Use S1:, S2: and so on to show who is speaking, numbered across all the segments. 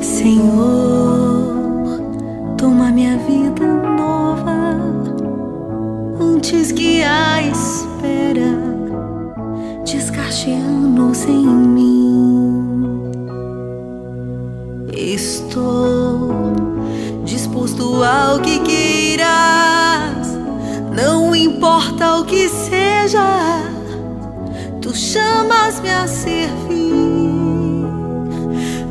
S1: Senhor, toma minha vida nova antes que a espera desgaste anos em mim. Estou disposto ao que queiras, não importa o que seja, tu chamas-me a servir.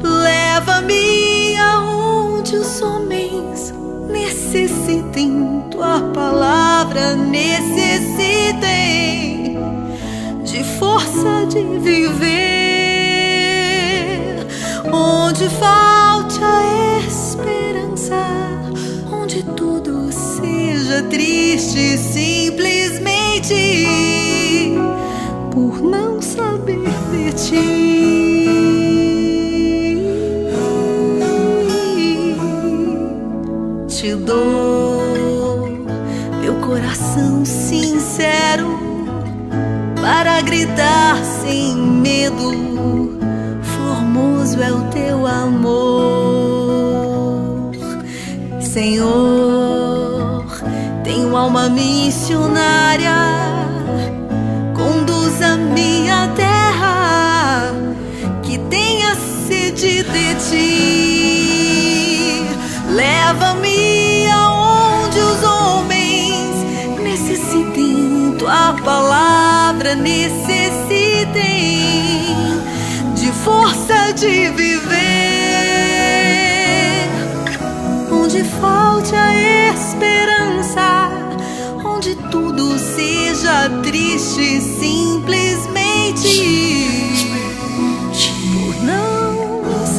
S1: Leva-me aonde os homens necessitem, tua palavra necessitem de força de viver. Onde falte a esperança, onde tudo seja triste simplesmente por não saber de ti. Te dou meu coração sincero para gritar sem medo, formoso é o teu amor. Senhor, tenho alma missionária, conduz-me à terra que tenha sede de ti. Leva-me aonde os homens necessitem, tua palavra necessitem de força de viver. Onde falte a esperança, onde tudo seja triste simplesmente